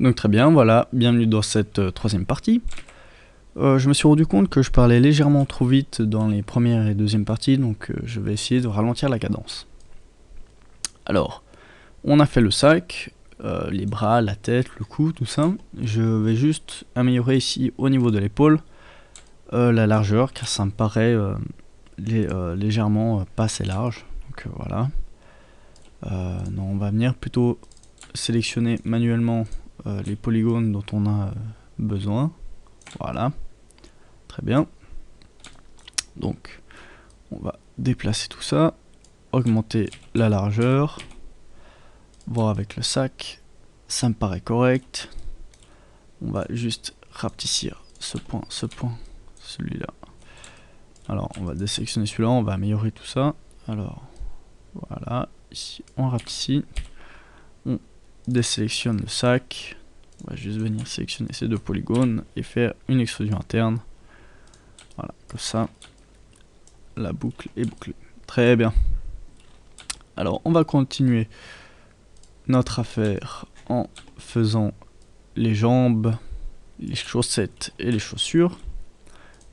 Donc très bien, voilà, bienvenue dans cette troisième partie. Je me suis rendu compte que je parlais légèrement trop vite dans les premières et deuxièmes parties, donc je vais essayer de ralentir la cadence. Alors, on a fait le sac, les bras, la tête, le cou, tout ça. Je vais juste améliorer ici au niveau de l'épaule la largeur, car ça me paraît légèrement pas assez large. Donc voilà. Non, on va venir plutôt sélectionner manuellement les polygones dont on a besoin. Voilà, très bien. Donc, on va déplacer tout ça, augmenter la largeur, voir avec le sac, ça me paraît correct. On va juste rapetissir ce point, celui-là. Alors, on va désélectionner celui-là, on va améliorer tout ça. Alors, voilà, ici on rapetissit, on désélectionne le sac. On va juste venir sélectionner ces deux polygones et faire une extrusion interne. Voilà, comme ça, la boucle est bouclée. Très bien. Alors, on va continuer notre affaire en faisant les jambes, les chaussettes et les chaussures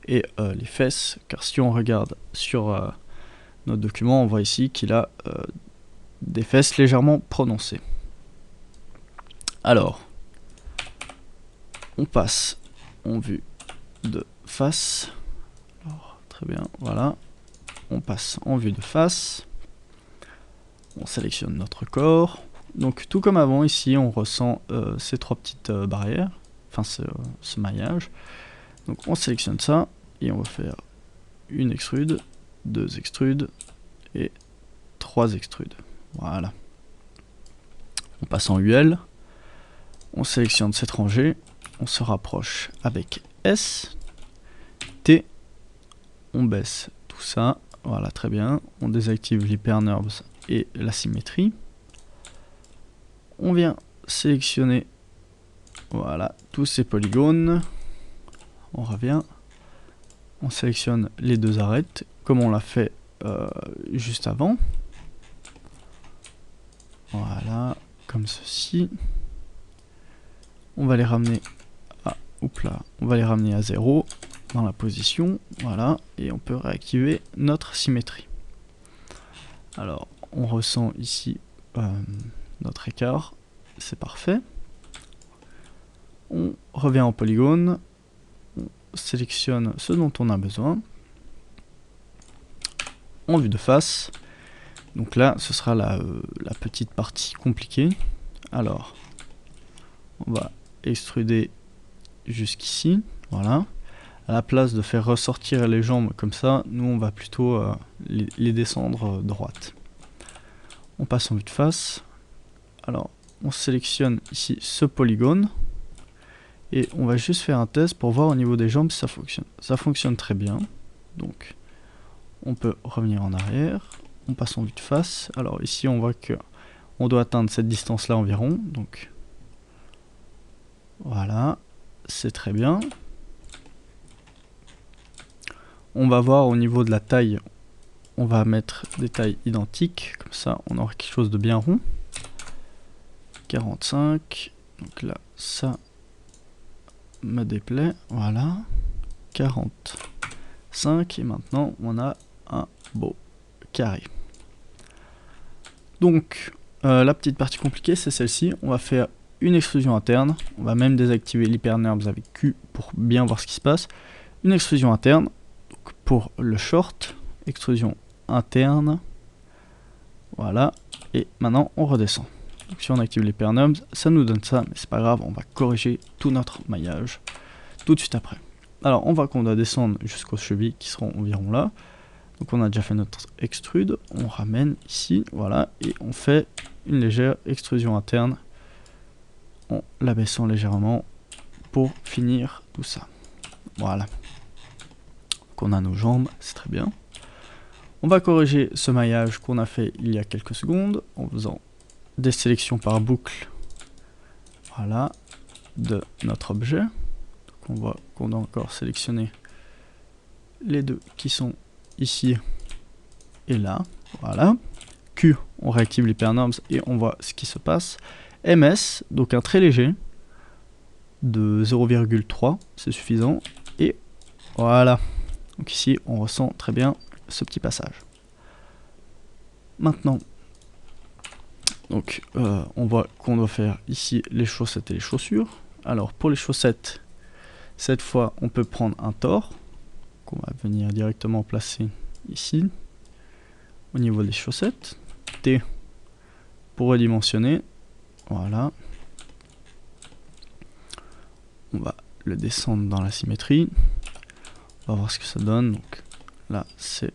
et les fesses, car si on regarde sur notre document, on voit ici qu'il a des fesses légèrement prononcées. Alors, on passe en vue de face. Alors, très bien, voilà. On passe en vue de face. On sélectionne notre corps. Donc tout comme avant, ici on ressent ces trois petites barrières, enfin ce maillage. Donc on sélectionne ça et on va faire une extrude, deux extrudes et trois extrudes. Voilà. On passe en UL, on sélectionne cette rangée, on se rapproche avec S, T, on baisse tout ça, voilà très bien, on désactive l'hyperNURBS et la symétrie. On vient sélectionner voilà, tous ces polygones. On revient. On sélectionne les deux arêtes, comme on l'a fait juste avant. Voilà, comme ceci. On va les ramener à, on va les ramener à 0 dans la position. Voilà, et on peut réactiver notre symétrie. Alors, on ressent ici notre écart, c'est parfait. On revient en polygone, on sélectionne ce dont on a besoin, en vue de face. Donc là, ce sera la petite partie compliquée. Alors, on va extruder jusqu'ici, voilà. À la place de faire ressortir les jambes comme ça, nous on va plutôt les descendre droite. On passe en vue de face. Alors, on sélectionne ici ce polygone. Et on va juste faire un test pour voir au niveau des jambes si ça fonctionne. Ça fonctionne très bien. Donc, on peut revenir en arrière. On passe en vue de face. Alors ici, on voit que on doit atteindre cette distance-là environ. Donc, voilà. C'est très bien. On va voir au niveau de la taille. On va mettre des tailles identiques. Comme ça, on aura quelque chose de bien rond. 45. Donc là, ça me déplaît, voilà, 45, et maintenant on a un beau carré. Donc la petite partie compliquée c'est celle-ci, on va faire une extrusion interne, on va même désactiver l'hyperNURBS avec Q pour bien voir ce qui se passe. Une extrusion interne, donc pour le short, extrusion interne, voilà, et maintenant on redescend. Donc si on active l'hyperNURBS, ça nous donne ça, mais c'est pas grave, on va corriger tout notre maillage tout de suite après. Alors on voit qu'on doit descendre jusqu'aux chevilles qui seront environ là. Donc on a déjà fait notre extrude, on ramène ici, voilà, et on fait une légère extrusion interne en l'abaissant légèrement pour finir tout ça. Voilà. Donc on a nos jambes, c'est très bien. On va corriger ce maillage qu'on a fait il y a quelques secondes en faisant des sélections par boucle, voilà, de notre objet. Donc on voit qu'on doit encore sélectionner les deux qui sont ici et là, voilà. Q, on réactive l'hyperNURBS et on voit ce qui se passe. MS, donc un très léger, de 0,3, c'est suffisant. Et voilà. Donc ici, on ressent très bien ce petit passage. Maintenant, donc, on voit qu'on doit faire ici les chaussettes et les chaussures. Alors, pour les chaussettes, cette fois, on peut prendre un tore qu'on va venir directement placer ici, au niveau des chaussettes. T pour redimensionner. Voilà. On va le descendre dans la symétrie. On va voir ce que ça donne. Donc là, c'est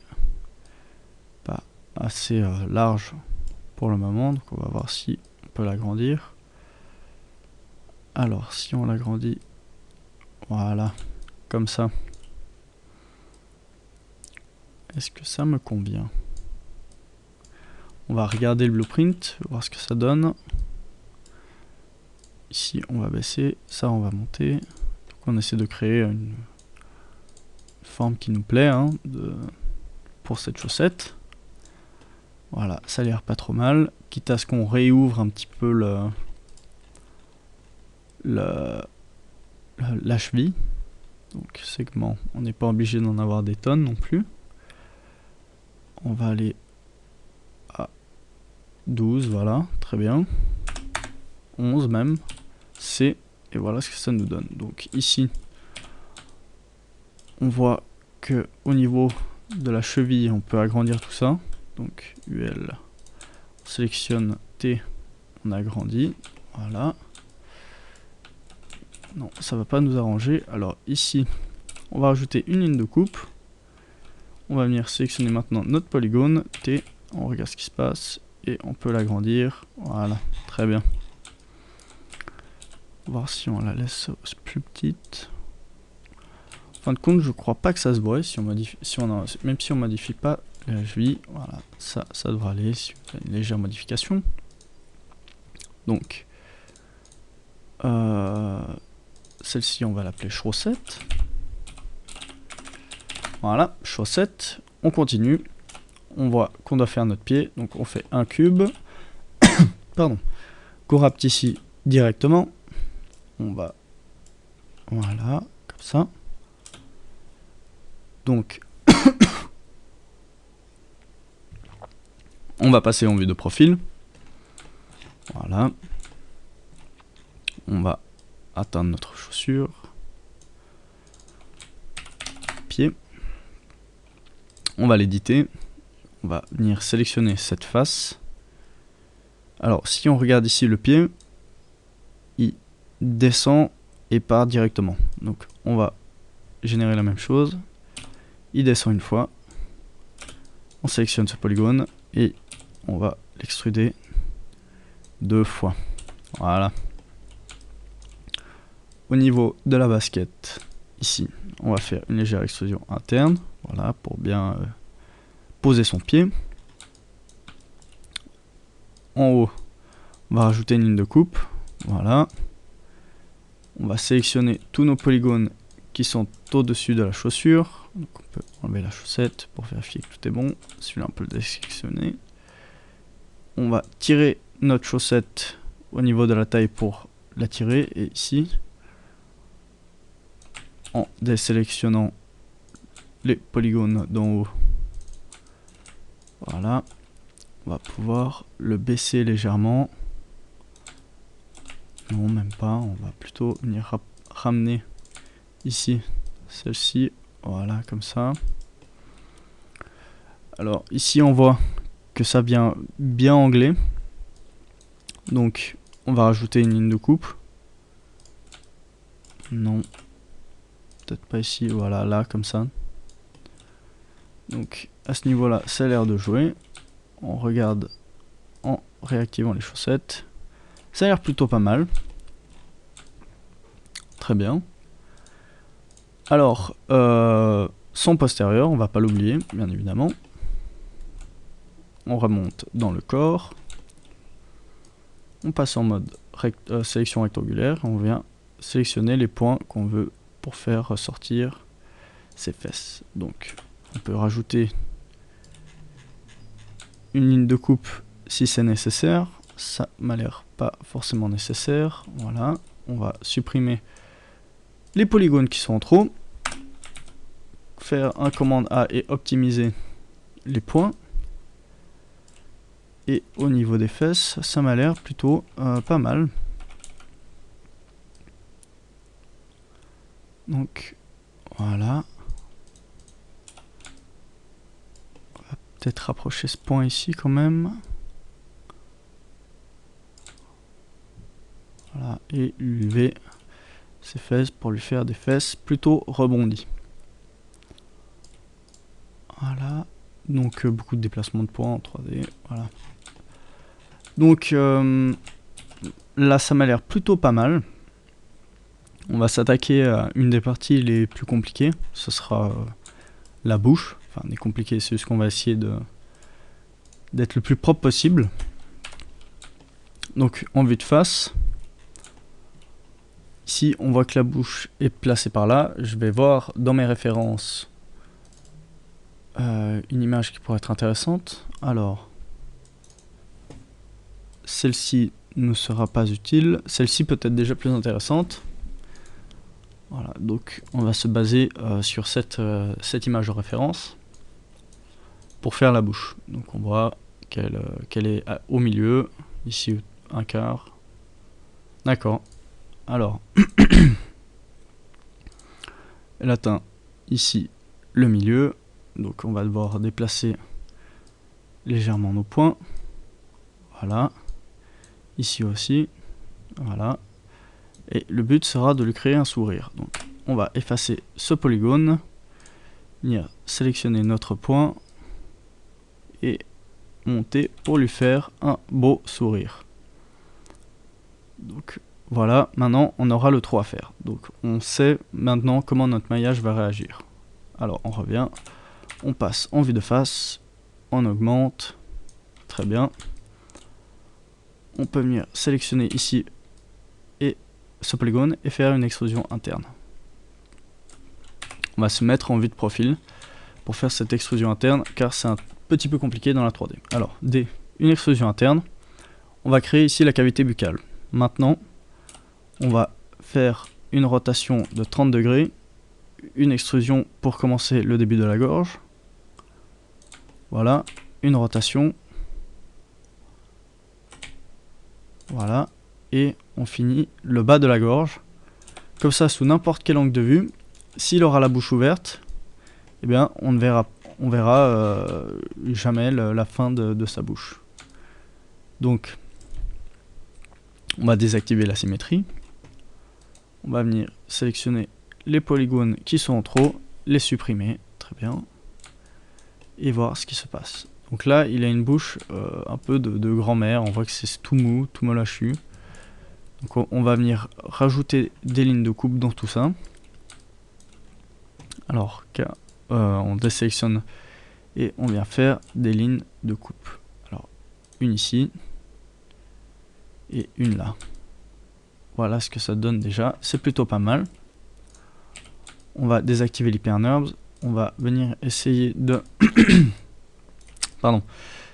pas assez large pour le moment. Donc on va voir si on peut l'agrandir. Alors, si on l'agrandit, voilà, comme ça. Est-ce que ça me convient? On va regarder le blueprint, voir ce que ça donne. Ici, on va baisser, ça, on va monter. Donc, on essaie de créer une forme qui nous plaît pour cette chaussette. Voilà, ça a l'air pas trop mal. Quitte à ce qu'on réouvre un petit peu la cheville. Donc, segment, on n'est pas obligé d'en avoir des tonnes non plus. On va aller à 12, voilà, très bien. 11 même. C, et voilà ce que ça nous donne. Donc ici, on voit que au niveau de la cheville, on peut agrandir tout ça. Donc UL, on sélectionne T, on agrandit, voilà. Non, ça va pas nous arranger. Alors ici, on va rajouter une ligne de coupe. On va venir sélectionner maintenant notre polygone, T, on regarde ce qui se passe, et on peut l'agrandir, voilà, très bien. Voir si on la laisse plus petite. En fin de compte, je crois pas que ça se voit si on modifie, même si on modifie pas la cheville. Voilà, ça devrait aller si on fait une légère modification. Donc, celle-ci, on va l'appeler chaussette. Voilà, chaussette. On continue. On voit qu'on doit faire notre pied. Donc, on fait un cube. Pardon. Qu'on rapetit directement. On va, voilà, comme ça. Donc, on va passer en vue de profil. Voilà. On va atteindre notre chaussure. Pied. On va l'éditer. On va venir sélectionner cette face. Alors, si on regarde ici le pied, il descend et part directement. Donc, on va générer la même chose. Il descend une fois. On sélectionne ce polygone et on va l'extruder 2 fois. Voilà. Au niveau de la basket, ici, on va faire une légère extrusion interne. Voilà, pour bien poser son pied. En haut, on va rajouter une ligne de coupe. Voilà. On va sélectionner tous nos polygones qui sont au-dessus de la chaussure. Donc on peut enlever la chaussette pour vérifier que tout est bon. Celui-là, on peut le désélectionner. On va tirer notre chaussette au niveau de la taille pour la tirer. Et ici, en désélectionnant les polygones d'en haut, voilà, on va pouvoir le baisser légèrement. Non, même pas, on va plutôt venir ramener ici celle-ci, voilà, comme ça. Alors ici on voit que ça vient bien anglais, donc on va rajouter une ligne de coupe. Non, peut-être pas ici, voilà, là, comme ça. Donc à ce niveau là, ça a l'air de jouer. On regarde en réactivant les chaussettes, ça a l'air plutôt pas mal. Très bien. Alors, son postérieur, on va pas l'oublier, bien évidemment. On remonte dans le corps. On passe en mode sélection rectangulaire. On vient sélectionner les points qu'on veut pour faire ressortir ses fesses. Donc, on peut rajouter une ligne de coupe si c'est nécessaire. Ça m'a l'air pas forcément nécessaire. Voilà. on va supprimer les polygones qui sont en trop, faire un commande A et optimiser les points. Et au niveau des fesses, ça m'a l'air plutôt pas mal. Donc voilà. On va peut-être rapprocher ce point ici quand même. Voilà, et lui lever ses fesses pour lui faire des fesses plutôt rebondies. Voilà, donc beaucoup de déplacements de points en 3D, voilà. Donc là ça m'a l'air plutôt pas mal. On va s'attaquer à une des parties les plus compliquées, ce sera la bouche. Enfin, des compliqués, c'est juste qu'on va essayer d'être le plus propre possible. Donc en vue de face, ici on voit que la bouche est placée par là. Je vais voir dans mes références une image qui pourrait être intéressante. Alors, celle-ci ne sera pas utile. Celle-ci peut être déjà plus intéressante. Voilà, donc on va se baser sur cette image de référence pour faire la bouche. Donc on voit qu'elle est au milieu, ici un quart. D'accord. Alors, elle atteint ici le milieu, donc on va devoir déplacer légèrement nos points. Voilà. Ici aussi. Voilà. Et le but sera de lui créer un sourire. Donc on va effacer ce polygone, venir sélectionner notre point et monter pour lui faire un beau sourire. Donc voilà, maintenant on aura le 3 à faire. Donc on sait maintenant comment notre maillage va réagir. Alors on revient, on passe en vue de face, on augmente, très bien. On peut venir sélectionner ici et ce polygone et faire une extrusion interne. On va se mettre en vue de profil pour faire cette extrusion interne car c'est un petit peu compliqué dans la 3D. Alors, une extrusion interne, on va créer ici la cavité buccale. Maintenant, on va faire une rotation de 30 degrés, une extrusion pour commencer le début de la gorge. Voilà, une rotation. Voilà, et on finit le bas de la gorge. Comme ça, sous n'importe quel angle de vue, s'il aura la bouche ouverte, eh bien, on verra jamais la fin de sa bouche. Donc, on va désactiver la symétrie. On va venir sélectionner les polygones qui sont en trop, les supprimer, très bien, et voir ce qui se passe. Donc là, il a une bouche un peu de grand-mère, on voit que c'est tout mou, tout mollachu. Donc on va venir rajouter des lignes de coupe dans tout ça. Alors on désélectionne et on vient faire des lignes de coupe. Alors une ici et une là. Voilà ce que ça donne déjà, c'est plutôt pas mal. On va désactiver l'hypernerves, on va venir essayer de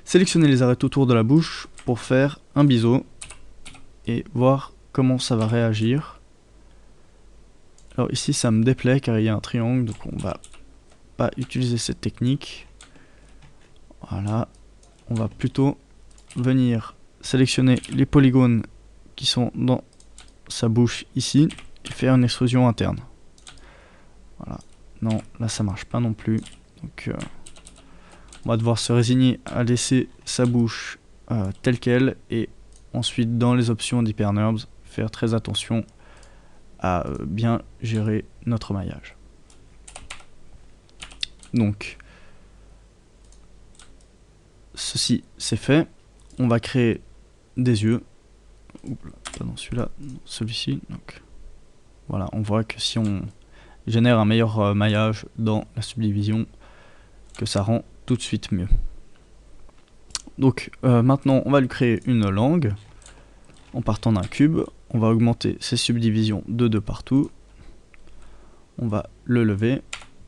sélectionner les arêtes autour de la bouche pour faire un biseau et voir comment ça va réagir. Alors ici ça me déplaît car il y a un triangle, donc on va pas utiliser cette technique. Voilà, on va plutôt venir sélectionner les polygones qui sont dans sa bouche ici et faire une extrusion interne. Voilà, non, là ça marche pas non plus. Donc on va devoir se résigner à laisser sa bouche telle qu'elle et ensuite dans les options d'hypernerves faire très attention à bien gérer notre maillage. Donc ceci c'est fait, on va créer des yeux. Oups, pas dans celui-là, celui-ci. Donc voilà, on voit que si on génère un meilleur maillage dans la subdivision, que ça rend tout de suite mieux. Donc maintenant on va lui créer une langue en partant d'un cube. On va augmenter ses subdivisions de 2 partout. On va le lever,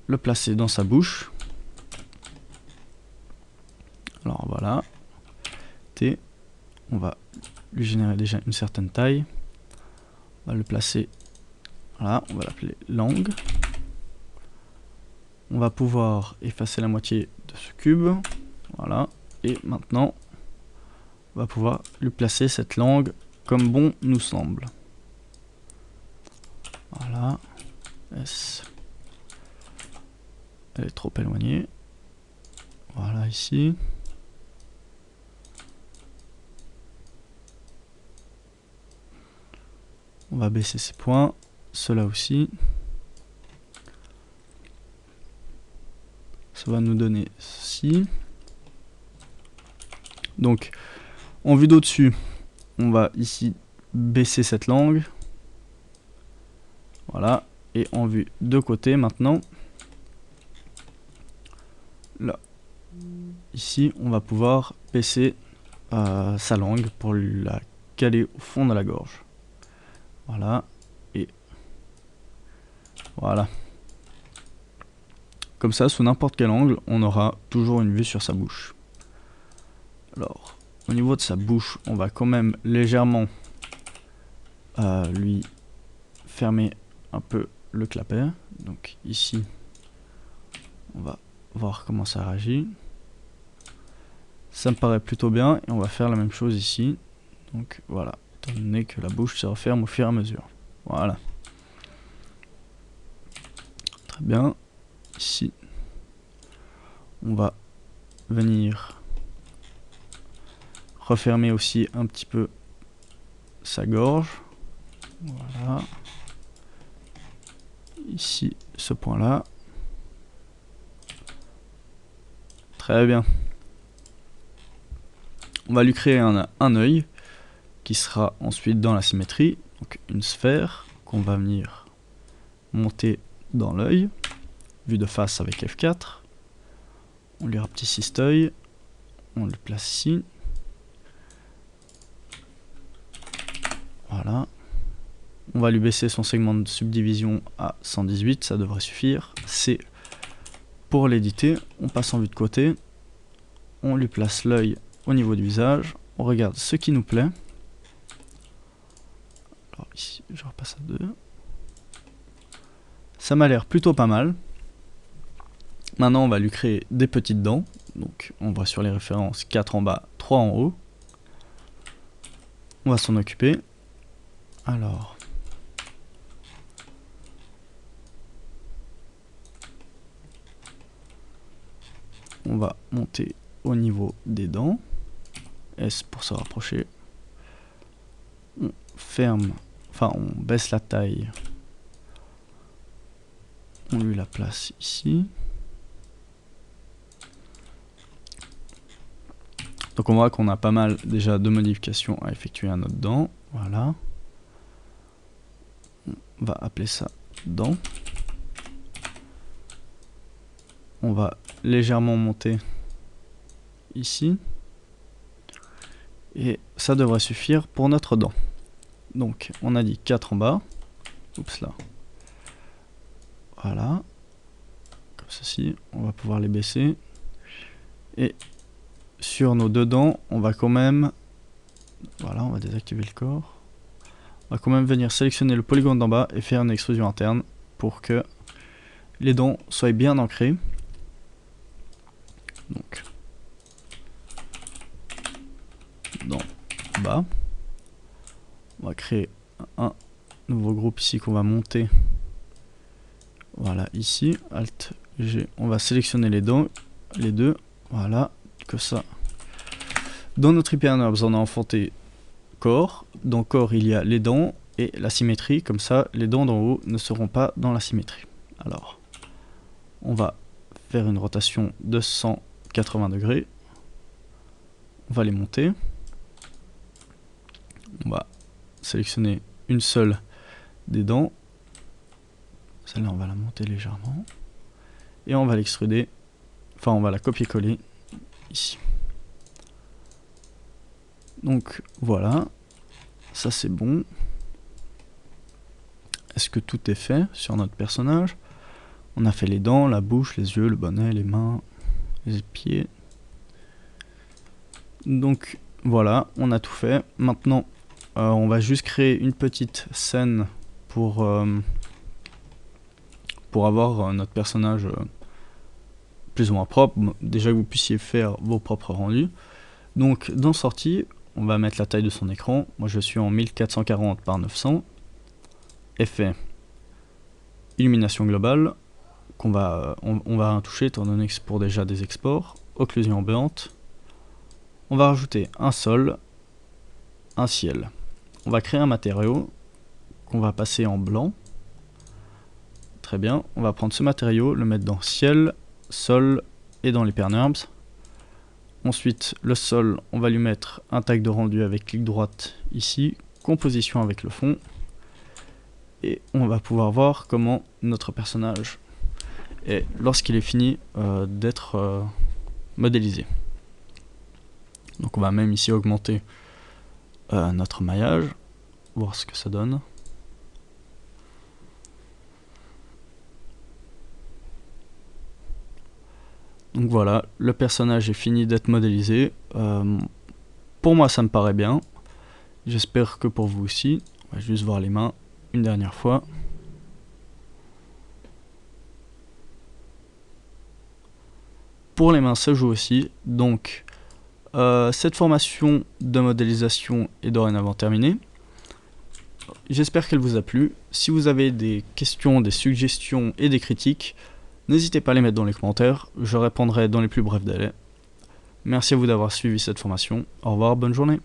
le placer dans sa bouche. Alors voilà. T. On va lui générer déjà une certaine taille. On va le placer, voilà, on va l'appeler langue. On va pouvoir effacer la moitié de ce cube, voilà, et maintenant, on va pouvoir lui placer cette langue comme bon nous semble. Voilà, S. Elle est trop éloignée. Voilà, ici. On va baisser ces points, cela aussi. Ça va nous donner ceci. Donc, en vue d'au-dessus, on va ici baisser cette langue. Voilà. Et en vue de côté maintenant, là, ici, on va pouvoir baisser sa langue pour la caler au fond de la gorge. Voilà. Et voilà. Comme ça, sous n'importe quel angle, on aura toujours une vue sur sa bouche. Alors, au niveau de sa bouche, on va quand même légèrement lui fermer un peu le clapet. Donc ici, on va voir comment ça réagit. Ça me paraît plutôt bien et on va faire la même chose ici. Donc voilà, étant donné que la bouche se referme au fur et à mesure. Voilà. Très bien. Ici, on va venir refermer aussi un petit peu sa gorge. Voilà. Ici, ce point-là. Très bien. On va lui créer un œil qui sera ensuite dans la symétrie. Donc une sphère qu'on va venir monter dans l'œil, vue de face avec F4. On lui rapetisse cet œil. On le place ici. Voilà. On va lui baisser son segment de subdivision à 118, ça devrait suffire. C'est pour l'éditer. On passe en vue de côté. On lui place l'œil au niveau du visage. On regarde ce qui nous plaît. Alors ici, je repasse à 2. Ça m'a l'air plutôt pas mal. Maintenant, on va lui créer des petites dents. Donc, on voit sur les références 4 en bas, 3 en haut. On va s'en occuper. Alors, on va monter au niveau des dents. S pour se rapprocher. On ferme, enfin on baisse la taille. On lui la place ici. Donc on voit qu'on a pas mal déjà de modifications à effectuer à notre dent. Voilà. On va appeler ça dent. On va légèrement monter ici. Et ça devrait suffire pour notre dent. Donc on a dit 4 en bas. Oups là. Voilà. Comme ceci. On va pouvoir les baisser. Et sur nos deux dents, on va quand même... Voilà, on va désactiver le corps. On va quand même venir sélectionner le polygone d'en bas et faire une extrusion interne pour que les dents soient bien ancrées. Donc, dents bas. On va créer un nouveau groupe ici qu'on va monter. Voilà, ici, Alt G. On va sélectionner les dents, les deux. Voilà, que ça. Dans notre hyperNURBS, on a enfanté corps. Dans corps, il y a les dents et la symétrie. Comme ça, les dents d'en haut ne seront pas dans la symétrie. Alors, on va faire une rotation de 180 degrés. On va les monter. On va sélectionner une seule des dents. Celle-là, on va la monter légèrement. Et on va l'extruder. Enfin, on va la copier-coller ici. Donc, voilà. Ça, c'est bon. Est-ce que tout est fait sur notre personnage? On a fait les dents, la bouche, les yeux, le bonnet, les mains, les pieds. Donc, voilà, on a tout fait. Maintenant, on va juste créer une petite scène pour avoir notre personnage plus ou moins propre, déjà que vous puissiez faire vos propres rendus. Donc dans sortie, on va mettre la taille de son écran. Moi je suis en 1440 par 900. Effet, illumination globale, on va toucher étant donné que c'est pour déjà des exports. Occlusion ambiante. On va rajouter un sol, un ciel. On va créer un matériau qu'on va passer en blanc. Très bien, on va prendre ce matériau, le mettre dans ciel, sol et dans les Pernurbs. Ensuite, le sol, on va lui mettre un tag de rendu avec clic droite ici, composition avec le fond. Et on va pouvoir voir comment notre personnage est, lorsqu'il est fini d'être modélisé. Donc on va même ici augmenter notre maillage, voir ce que ça donne. Donc voilà, le personnage est fini d'être modélisé. Pour moi ça me paraît bien. J'espère que pour vous aussi. On va juste voir les mains une dernière fois. Pour les mains ça joue aussi. Donc cette formation de modélisation est dorénavant terminée. J'espère qu'elle vous a plu. Si vous avez des questions, des suggestions et des critiques, n'hésitez pas à les mettre dans les commentaires, je répondrai dans les plus brefs délais. Merci à vous d'avoir suivi cette formation. Au revoir, bonne journée.